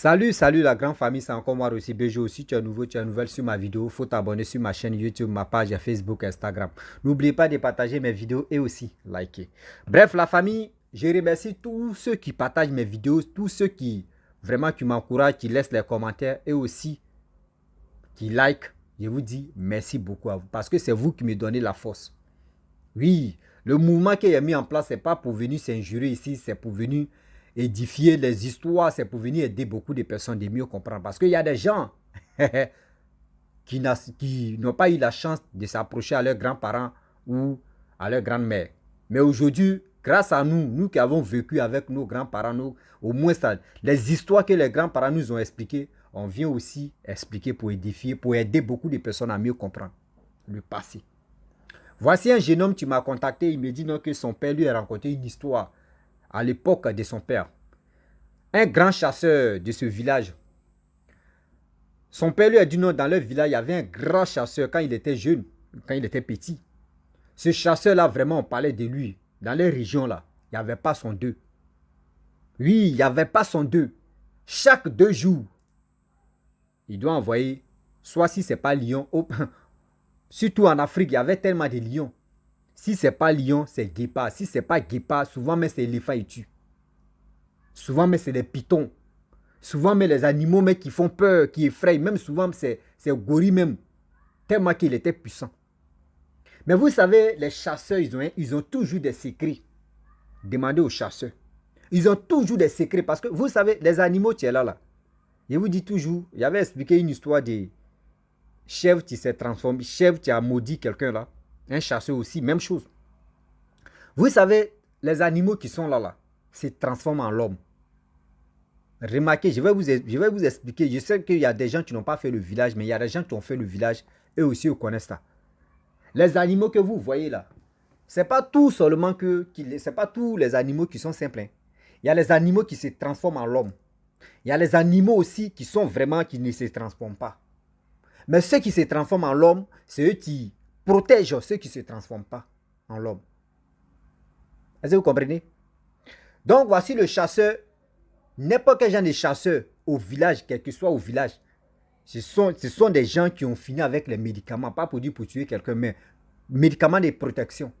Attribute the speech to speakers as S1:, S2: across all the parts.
S1: Salut la grande famille, c'est encore moi aussi, BG aussi, tu es nouveau, tu es nouvelle sur ma vidéo, faut t'abonner sur ma chaîne YouTube, ma page Facebook, Instagram. N'oubliez pas de partager mes vidéos et aussi liker. Bref, la famille, je remercie tous ceux qui partagent mes vidéos, tous ceux qui vraiment qui m'encouragent, qui laissent les commentaires et aussi qui like. Je vous dis merci beaucoup à vous parce que c'est vous qui me donnez la force. Oui, le mouvement qui est mis en place, ce n'est pas pour venir s'injurer ici, c'est pour venir édifier les histoires, c'est pour venir aider beaucoup de personnes de mieux comprendre. Parce qu'il y a des gens qui n'ont pas eu la chance de s'approcher à leurs grands-parents ou à leur grand-mère. Mais aujourd'hui, grâce à nous, nous qui avons vécu avec nos grands-parents, au moins ça, les histoires que les grands-parents nous ont expliquées, on vient aussi expliquer pour édifier, pour aider beaucoup de personnes à mieux comprendre le passé. Voici un jeune homme qui m'a contacté, il me dit non, que son père lui a raconté une histoire à l'époque de son père. Un grand chasseur de ce village. Son père lui a dit non, dans leur village, il y avait un grand chasseur quand il était jeune, quand il était petit. Ce chasseur-là, vraiment, on parlait de lui. Dans les régions là, il n'y avait pas son deux. Oui, il n'y avait pas son deux. Chaque 2 jours, il doit envoyer, soit si ce n'est pas lion, surtout en Afrique, il y avait tellement de lions. Si ce n'est pas lion, c'est guépard. Si ce n'est pas guépard, souvent mais c'est éléphant et tue. Souvent mais c'est des pitons. Souvent mais les animaux mais qui font peur, qui effrayent. Même souvent c'est gorille même. Tellement qu'il était puissant. Mais vous savez, les chasseurs, ils ont toujours des secrets. Demandez aux chasseurs. Ils ont toujours des secrets parce que vous savez, les animaux, tu es là. Je vous dis toujours, j'avais expliqué une histoire de chèvre qui s'est transformé, chèvre qui a maudit quelqu'un là. Un chasseur aussi, même chose. Vous savez, les animaux qui sont là, se transforment en l'homme. Remarquez, je vais vous expliquer. Je sais qu'il y a des gens qui n'ont pas fait le village, mais il y a des gens qui ont fait le village. Eux aussi, ils connaissent ça. Les animaux que vous voyez là, c'est pas tout seulement c'est pas tous les animaux qui sont simples. Hein. Il y a les animaux qui se transforment en l'homme. Il y a les animaux aussi qui sont vraiment, qui ne se transforment pas. Mais ceux qui se transforment en l'homme, c'est eux qui protègent ceux qui ne se transforment pas en l'homme. Est-ce que vous comprenez? Donc voici le chasseur, n'importe quel genre de chasseur au village, quel que soit au village, ce sont des gens qui ont fini avec les médicaments, pas pour dire pour tuer quelqu'un, mais médicaments de protection,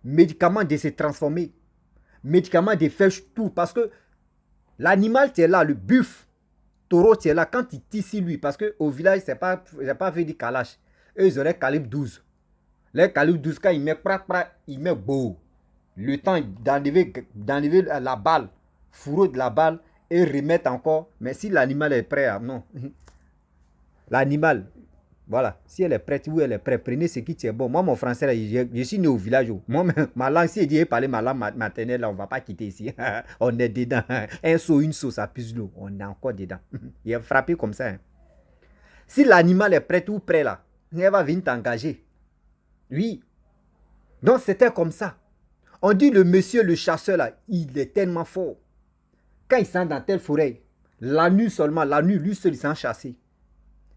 S1: médicaments de se transformer, médicaments de faire tout, parce que l'animal qui est là, le buffle, taureau qui est là, quand il tisse lui, parce qu'au village, c'est pas fait du calage, eux ils auraient calibre 12. Les calibre 12, quand il met il met beau. Le temps d'enlever la balle, fourreau de la balle et remettre encore. Mais si l'animal est prêt, non. L'animal, voilà, si elle est prête ou elle est prête, prenez ce qui est bon. Moi, mon français, là, je suis né au village. Moi, ma langue, si je dis parler ma langue maternelle, là, on ne va pas quitter ici. On est dedans. Un saut, une sauce, ça pisse l'eau. On est encore dedans. Il est frappé comme ça. Hein. Si l'animal est prêt ou prêt, là, elle va venir t'engager. Oui. Donc, c'était comme ça. On dit le monsieur, le chasseur, là, il est tellement fort. Quand il sent dans telle forêt, la nuit seulement, la nuit, lui seul, il s'en chasser.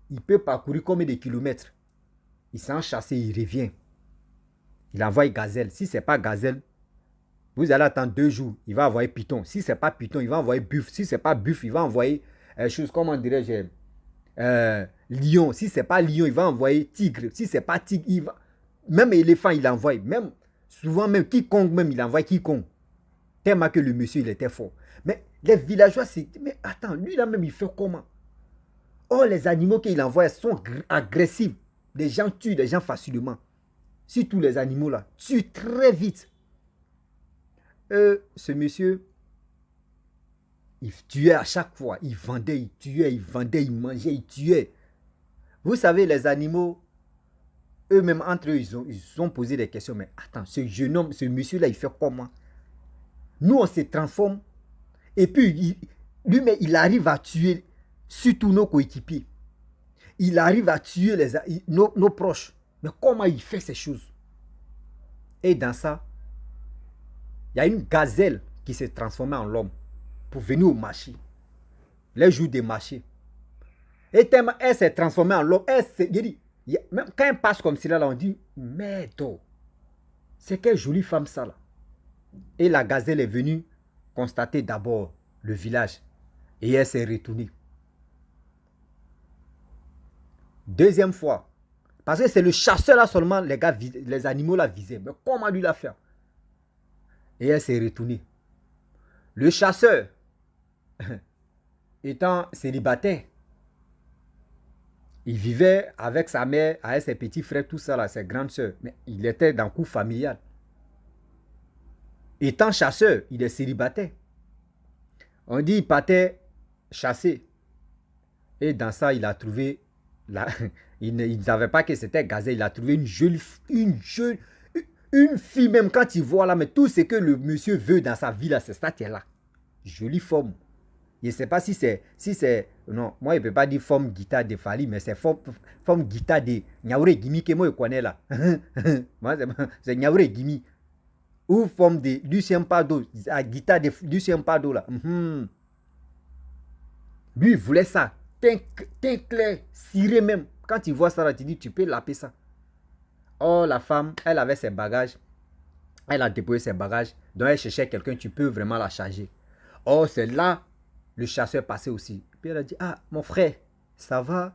S1: Il peut parcourir combien de kilomètres? Il s'en chasser, il revient. Il envoie gazelle. Si ce n'est pas gazelle, vous allez attendre 2 jours. Il va envoyer python. Si ce n'est pas python, il va envoyer buffle. Si ce n'est pas buffle, il va envoyer chose, comment dirais-je, lion. Si ce n'est pas lion, il va envoyer tigre. Si ce n'est pas tigre, il va... Même éléphant, il envoie. Même, souvent, même quiconque, même, il envoie quiconque. Tellement que le monsieur, il était fort. Mais les villageois, c'est... Mais attends, lui là même, il fait comment? Oh, les animaux qu'il envoie sont agressifs. Les gens tuent les gens facilement. Surtout les animaux là, tuent très vite. Ce monsieur, il tuait à chaque fois. Il vendait, il tuait, il vendait, il mangeait, il tuait. Vous savez, les animaux, eux-mêmes, entre eux, ils ont posé des questions. Mais attends, ce jeune homme, ce monsieur-là, il fait comment? Nous, on se transforme. Et puis, lui-même, il arrive à tuer surtout nos coéquipiers. Il arrive à tuer nos proches. Mais comment il fait ces choses? Et dans ça, il y a une gazelle qui s'est transformée en l'homme pour venir au marché. Les jours des marchés. Et tellement elle s'est transformée en l'homme. Même quand elle passe comme cela, là, on dit, merde, c'est quelle jolie femme ça là. Et la gazelle est venue constater d'abord le village. Et elle s'est retournée. Deuxième fois. Parce que c'est le chasseur là seulement, les gars, les animaux là visaient. Mais comment lui l'a fait? Et elle s'est retournée. Le chasseur, étant célibataire, il vivait avec sa mère, avec ses petits frères, tout ça là, ses grandes soeurs. Mais il était dans le couple familial. Étant chasseur, il est célibataire. On dit il partait chasser. Et dans ça, il a trouvé, il ne savait pas que c'était Gazelle, il a trouvé une fille même quand il voit là, mais tout ce que le monsieur veut dans sa vie là, c'est ça qui est là. Jolie forme. Je ne sais pas si c'est, non, moi je ne peux pas dire forme guitare de Fali, mais c'est forme guitare de Nyaure Gimi que moi je connais là. Moi c'est Nyaure Gimi. Ou forme de Lucien Pardo, la guitare de Lucien Pardo là. Lui il voulait ça. Teint clair, ciré même. Quand il voit ça là, tu dis tu peux l'appeler ça. Oh la femme, elle avait ses bagages. Elle a déposé ses bagages. Donc elle cherchait quelqu'un, tu peux vraiment la charger. Oh c'est là. Le chasseur passait aussi. Puis elle a dit, ah, mon frère, ça va?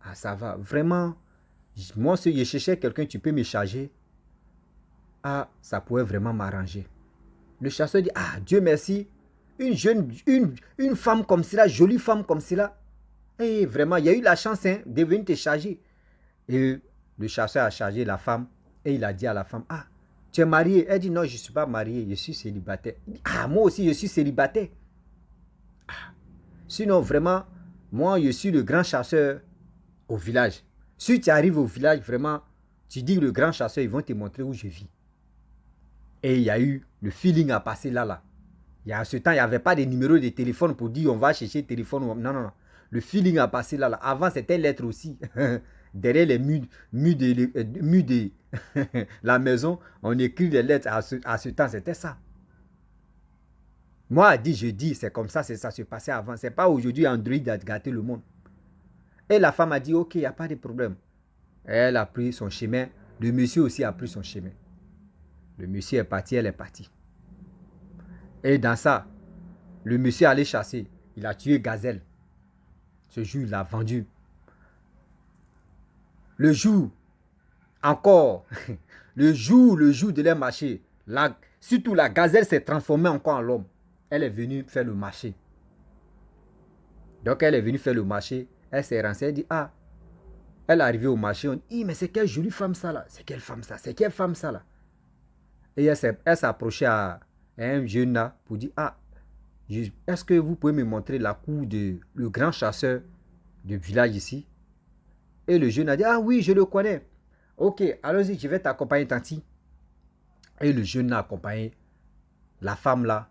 S1: Ah, ça va. Vraiment, moi, si je cherchais quelqu'un, tu peux me charger. Ah, ça pourrait vraiment m'arranger. Le chasseur dit, ah, Dieu merci. Une femme comme cela, jolie femme comme cela. Et vraiment, il y a eu la chance hein, de venir te charger. Et le chasseur a chargé la femme. Et il a dit à la femme, ah, tu es mariée? Elle dit, non, je ne suis pas mariée, je suis célibataire. Il dit, ah, moi aussi, je suis célibataire. Sinon, vraiment, moi, je suis le grand chasseur au village. Si tu arrives au village, vraiment, tu dis le grand chasseur, ils vont te montrer où je vis. Et il y a eu, le feeling à passer là. Il y a ce temps, il n'y avait pas de numéro de téléphone pour dire on va chercher le téléphone. Non, non, non. Le feeling a passé là. Avant, c'était lettre aussi. Derrière les murs de la maison, on écrit des lettres. À ce temps, c'était ça. Moi, je dis, c'est comme ça, ça se passait avant. C'est pas aujourd'hui Android a gâté le monde. Et la femme a dit, ok, il n'y a pas de problème. Elle a pris son chemin. Le monsieur aussi a pris son chemin. Le monsieur est parti, elle est partie. Et dans ça, le monsieur allait chasser. Il a tué Gazelle. Ce jour, il l'a vendu. Le jour, encore, le jour de leur marché, surtout la Gazelle s'est transformée encore en l'homme. Elle est venue faire le marché. Donc, elle est venue faire le marché. Elle s'est renseignée, elle dit, ah, elle est arrivée au marché, on dit, mais c'est quelle jolie femme ça là? C'est quelle femme ça? C'est quelle femme ça là? Et elle s'est approchée à un jeune là pour dire, ah, est-ce que vous pouvez me montrer la cour de le grand chasseur du village ici? Et le jeune a dit, ah oui, je le connais. Ok, allons-y, je vais t'accompagner, tanti. Et le jeune a accompagné la femme là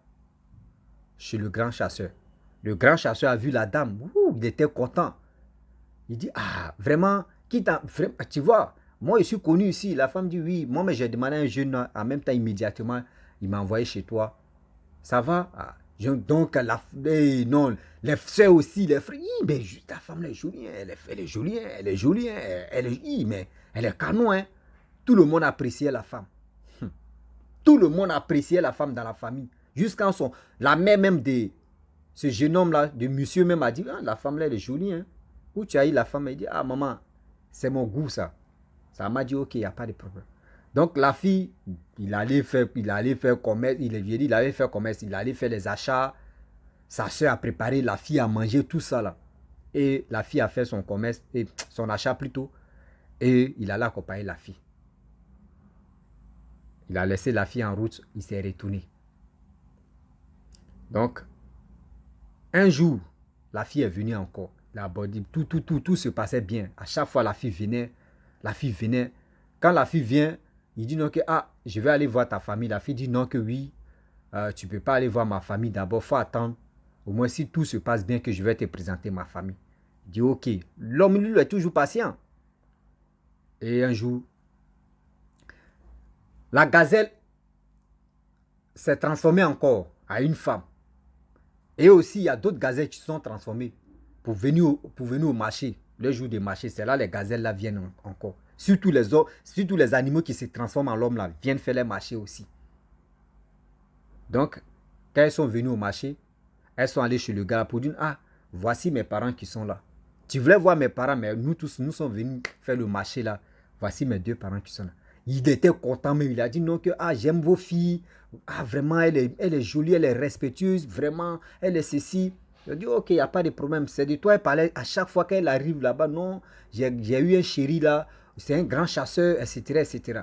S1: chez le grand chasseur. Le grand chasseur a vu la dame. Ouh, il était content. Il dit, ah, vraiment, tu vois, moi je suis connu ici. La femme dit, oui, moi mais j'ai demandé à un jeune, en même temps immédiatement, il m'a envoyé chez toi. Ça va? Ah, donc, non, les soeurs aussi, les frères, mais ta femme elle est jolie, elle est jolie, elle est jolie, mais elle est canon, hein. Tout le monde appréciait la femme. Tout le monde appréciait la femme dans la famille. Jusqu'à la mère même de ce jeune homme-là, de monsieur même a dit, ah, la femme là, elle est jolie, hein. Où tu as eu la femme, elle dit, ah maman, c'est mon goût ça. Ça m'a dit, ok, il n'y a pas de problème. Donc la fille, il allait faire commerce, il allait faire commerce, il allait faire les achats. Sa soeur a préparé la fille à manger, tout ça là. Et la fille a fait son commerce, et son achat plutôt. Et il allait accompagner la fille. Il a laissé la fille en route, il s'est retourné. Donc, un jour, la fille est venue encore. Tout se passait bien. À chaque fois, la fille venait. Quand la fille vient, il dit non que, ah, je vais aller voir ta famille. La fille dit non que oui, tu ne peux pas aller voir ma famille. D'abord, il faut attendre. Au moins, si tout se passe bien, que je vais te présenter ma famille. Il dit ok. L'homme, lui, est toujours patient. Et un jour, la gazelle s'est transformée encore à une femme. Et aussi, il y a d'autres gazelles qui se sont transformées pour venir au marché. Le jour des marchés, c'est là les gazelles là viennent encore. Surtout les animaux qui se transforment en l'homme là viennent faire les marchés aussi. Donc, quand elles sont venues au marché, Elles sont allées chez le gars pour dire, ah, voici mes parents qui sont là. Tu voulais voir mes parents, mais nous tous, nous sommes venus faire le marché là. Voici mes 2 parents qui sont là. Il était content, mais il a dit non, que ah, j'aime vos filles. Ah, vraiment, elle est jolie, elle est respectueuse. Vraiment, elle est ceci. Il a dit, ok, il n'y a pas de problème. C'est de toi, elle parlait à chaque fois qu'elle arrive là-bas. Non, j'ai eu un chéri là. C'est un grand chasseur, etc., etc.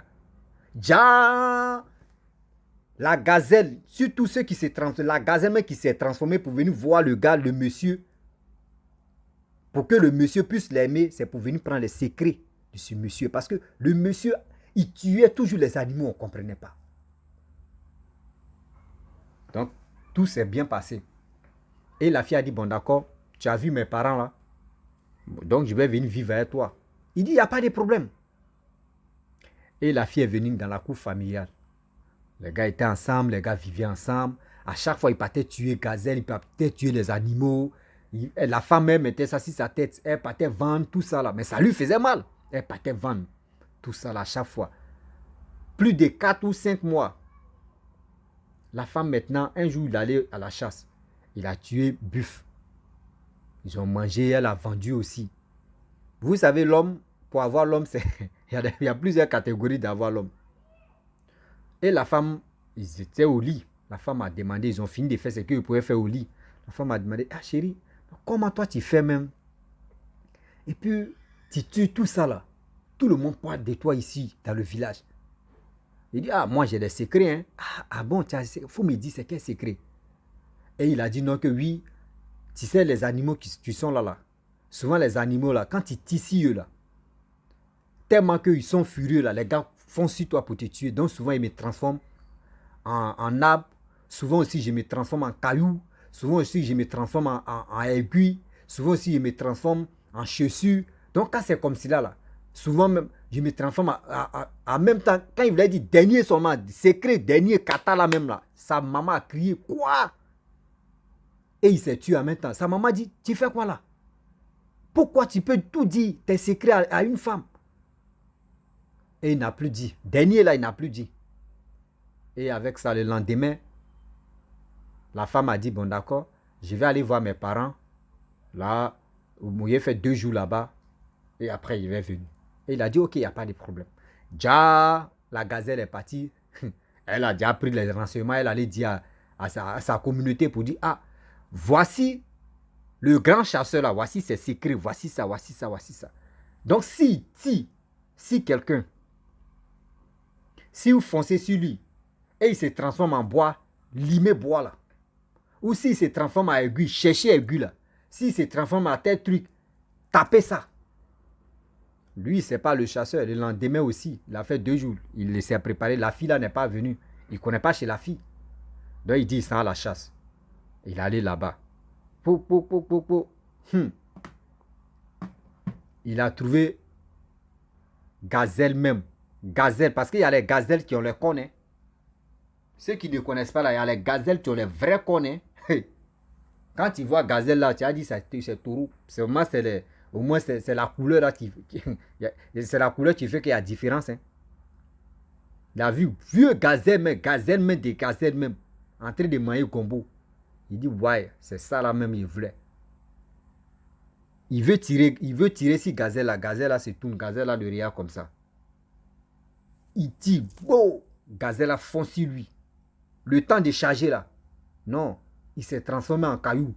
S1: Ja, la gazelle, surtout ceux qui se transforment, la gazelle même qui s'est transformée pour venir voir le gars, le monsieur. Pour que le monsieur puisse l'aimer, c'est pour venir prendre les secrets de ce monsieur. Parce que le monsieur, il tuait toujours les animaux, on ne comprenait pas. Donc, tout s'est bien passé. Et la fille a dit, bon d'accord, tu as vu mes parents là. Donc, je vais venir vivre avec toi. Il dit, il n'y a pas de problème. Et la fille est venue dans la cour familiale. Les gars étaient ensemble, les gars vivaient ensemble. À chaque fois, ils partaient tuer gazelle, ils partaient tuer les animaux. La femme même mettait ça sur sa tête. Elle partait vendre tout ça là. Mais ça lui faisait mal. Elle partait vendre tout ça là à chaque fois. Plus de 4 ou 5 mois. La femme maintenant, un jour, il allait à la chasse. Il a tué buffle. Ils ont mangé, elle a vendu aussi. Vous savez, l'homme, pour avoir l'homme, il y a plusieurs catégories d'avoir l'homme. Et la femme, ils étaient au lit. La femme a demandé, ils ont fini de faire ce qu'ils pouvaient faire au lit. La femme a demandé, ah chérie, comment toi tu fais même? Et puis, tu tues tout ça là. Tout le monde parle de toi ici, dans le village. Il dit, ah, moi j'ai des secrets. Hein. Ah bon, il faut me dire c'est quel secret? Et il a dit non, que oui, tu sais, les animaux qui sont là. Souvent les animaux là, quand ils tissent là, tellement qu'ils sont furieux là, les gars font sur toi pour te tuer. Donc souvent ils me transforment en arbre. Souvent aussi je me transforme en caillou. Souvent aussi je me transforme en aiguille. Souvent aussi je me transforme en chaussure. Donc quand c'est comme cela là, souvent même je me transforme en même temps. Quand il voulait dire dernier seulement, secret, dernier kata là même là, sa maman a crié quoi? Et il s'est tué en même temps. Sa maman dit, tu fais quoi là? Pourquoi tu peux tout dire, tes secrets à une femme? Et il n'a plus dit. Dernier là, il n'a plus dit. Et avec ça, le lendemain, la femme a dit, bon d'accord, je vais aller voir mes parents. Là, j'ai fait 2 jours là-bas. Et après, il est venu. Et il a dit, ok, il n'y a pas de problème. Déjà, la gazelle est partie. Elle a déjà pris les renseignements. Elle allait dire à sa communauté pour dire, ah, voici le grand chasseur là. Voici ses secrets. Voici ça, voici ça, voici ça. Donc, si quelqu'un, si vous foncez sur lui et il se transforme en bois, limez bois là. Ou s'il se transforme en aiguille, cherchez aiguille là. S'il se transforme en tel truc, tapez ça. Lui, c'est pas le chasseur. Le lendemain aussi, il a fait 2 jours. Il s'est préparé. La fille là n'est pas venue. Il ne connaît pas chez la fille. Donc il dit, il s'en va à la chasse. Il est allé là-bas. Il a trouvé gazelle même. Gazelle, parce qu'il y a les gazelles qui ont les cornes. Hein. Ceux qui ne connaissent pas là, il y a les gazelles qui ont les vrais cornes. Hein. Quand tu vois gazelle là, tu as dit c'est taureau. Au moins c'est la couleur là c'est la couleur qui fait qu'il y a différence. Hein. Il a vu vieux gazelle même des gazelles même, en train de manger gombo. Il dit ouais, c'est ça là même il voulait. Il veut tirer si gazelle là se tourne, gazelle là le regarde comme ça. Il tire, bon, gazelle là fonce sur lui. Le temps de charger là, non, il s'est transformé en caillou.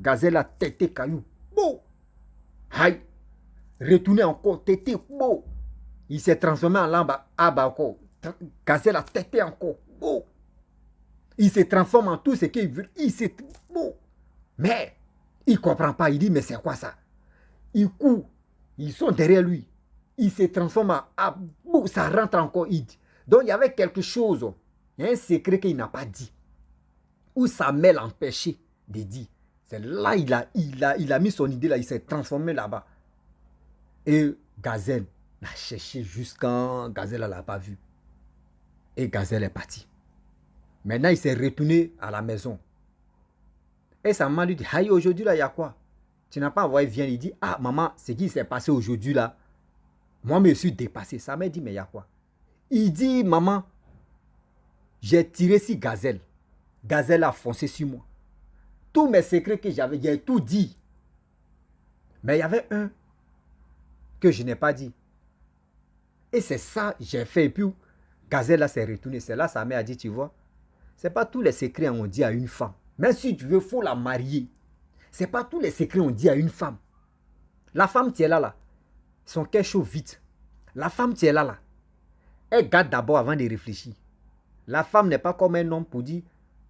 S1: Gazelle a tété caillou. Bon. Aïe. Retourné encore, tété. Bon. Il s'est transformé en lambe à bas encore. Gazelle a tété encore. Bon. Il se transforme en tout ce qu'il veut. Bon. Mais, il ne comprend pas. Il dit, mais c'est quoi ça? Il court. Ils sont derrière lui. Il se transforme bon, ça rentre encore. Donc, il y avait quelque chose. Il y a un secret qu'il n'a pas dit. Où sa mère l'empêchait de dire. C'est là il a mis son idée là, il s'est transformé là-bas. Et Gazelle l'a cherché jusqu'à Gazelle ne l'a pas vu. Et Gazelle est parti. Maintenant, il s'est retourné à la maison. Et sa maman lui dit, aïe, aujourd'hui là, il y a quoi? Tu n'as pas envoyé, viens, il dit, ah maman, ce qui s'est passé aujourd'hui là, moi je me suis dépassé. Sa mère dit, mais il y a quoi? Il dit, maman, j'ai tiré sur Gazelle. Gazelle a foncé sur moi. tous mes secrets que j'avais, j'ai tout dit. Mais il y avait un que je n'ai pas dit. Et c'est ça que j'ai fait. Et puis, Gazelle là s'est retourné. C'est là sa mère a dit, tu vois, c'est pas tous les secrets qu'on dit à une femme. Même si tu veux, il faut la marier. C'est pas tous les secrets qu'on dit à une femme. La femme, tu es là, son cœur chaud vite. La femme, tu es là. Elle garde d'abord avant de réfléchir. La femme n'est pas comme un homme pour dire,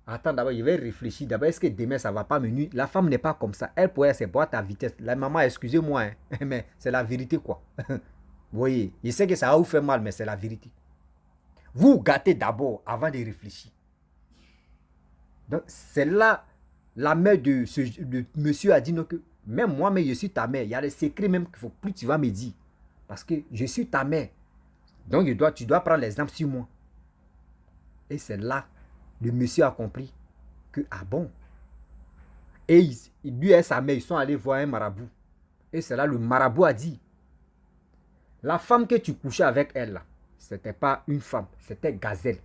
S1: attends d'abord, je vais réfléchir. D'abord, est-ce que demain, ça ne va pas me nuire? La femme n'est pas comme ça. Elle pourrait se boire à vitesse. La maman, excusez-moi, hein, mais c'est la vérité, quoi. Vous voyez, je sais que ça va vous faire mal, mais c'est la vérité. Vous gâtez d'abord avant de réfléchir. Donc, c'est là, la mère de monsieur a dit non, que même moi, mais je suis ta mère. Il y a des secrets même qu'il faut plus tu vas me dire. Parce que je suis ta mère. Donc, tu dois prendre l'exemple sur moi. Et c'est là, le monsieur a compris que, ah bon. Et lui et sa mère, ils sont allés voir un marabout. Et c'est là, le marabout a dit, la femme que tu couchais avec elle, là, ce n'était pas une femme, c'était Gazelle.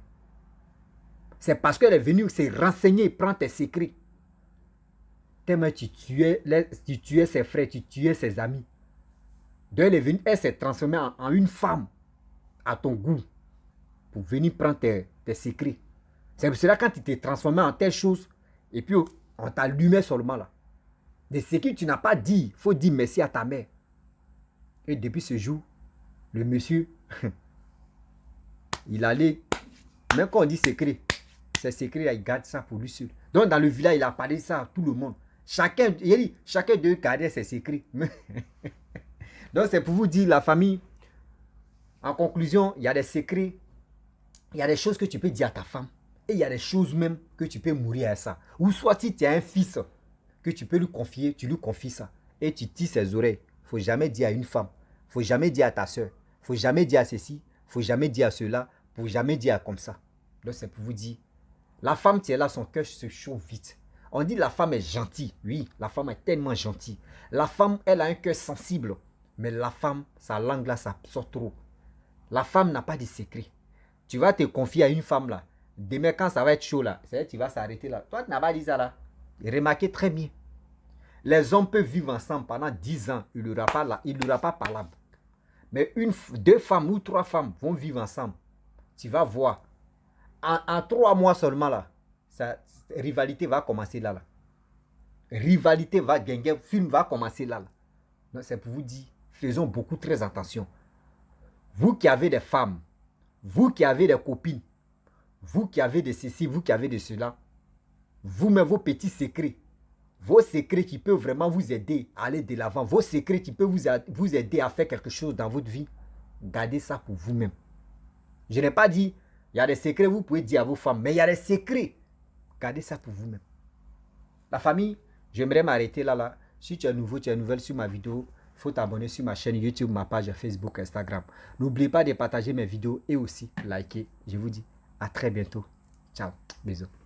S1: C'est parce qu'elle est venue se renseigner, prendre tes secrets. Tellement tu tuais ses frères, tu tuais ses amis. Donc elle est venue, elle s'est transformée en une femme à ton goût pour venir prendre tes secrets. C'est pour cela quand tu t'es transformé en telle chose et puis on t'allumait seulement là. Des secrets que tu n'as pas dit, il faut dire merci à ta mère. Et depuis ce jour, le monsieur, il allait, même quand on dit secret, ces secrets là, il garde ça pour lui seul. Donc dans le village, il a parlé de ça à tout le monde. Chacun d'eux gardait ses secrets. Donc c'est pour vous dire, la famille, en conclusion, il y a des secrets, il y a des choses que tu peux dire à ta femme. Et il y a des choses même que tu peux mourir à ça. Ou soit si tu as un fils que tu peux lui confier, tu lui confies ça. Et tu tisses ses oreilles. Il ne faut jamais dire à une femme. Il ne faut jamais dire à ta soeur. Il ne faut jamais dire à ceci. Il ne faut jamais dire à cela. Il ne faut jamais dire à comme ça. Donc c'est pour vous dire, la femme qui est là, son cœur se chauffe vite. On dit la femme est gentille. Oui, la femme est tellement gentille. La femme, elle a un cœur sensible. Mais la femme, sa langue là, ça sort trop. La femme n'a pas de secret. Tu vas te confier à une femme là. Demain, quand ça va être chaud là, c'est tu vas s'arrêter là. Toi, tu n'as pas dit ça là. Remarquez très bien. Les hommes peuvent vivre ensemble pendant 10 ans. Il n'y aura pas parlable. Mais deux femmes ou 3 femmes vont vivre ensemble. Tu vas voir. En 3 mois seulement là, rivalité va commencer là. Rivalité va gagner. Film va commencer là. Donc c'est pour vous dire, faisons beaucoup très attention. Vous qui avez des femmes, vous qui avez des copines, vous qui avez de ceci, vous qui avez de cela, vous-même vos petits secrets, vos secrets qui peuvent vraiment vous aider à aller de l'avant, vos secrets qui peuvent vous aider à faire quelque chose dans votre vie, gardez ça pour vous-même. Je n'ai pas dit, il y a des secrets vous pouvez dire à vos femmes, mais il y a des secrets, gardez ça pour vous-même. La famille, j'aimerais m'arrêter là. Si tu es nouveau, tu es nouvelle sur ma vidéo, il faut t'abonner sur ma chaîne YouTube, ma page Facebook, Instagram. N'oubliez pas de partager mes vidéos et aussi liker. Je vous dis à très bientôt. Ciao, bisous.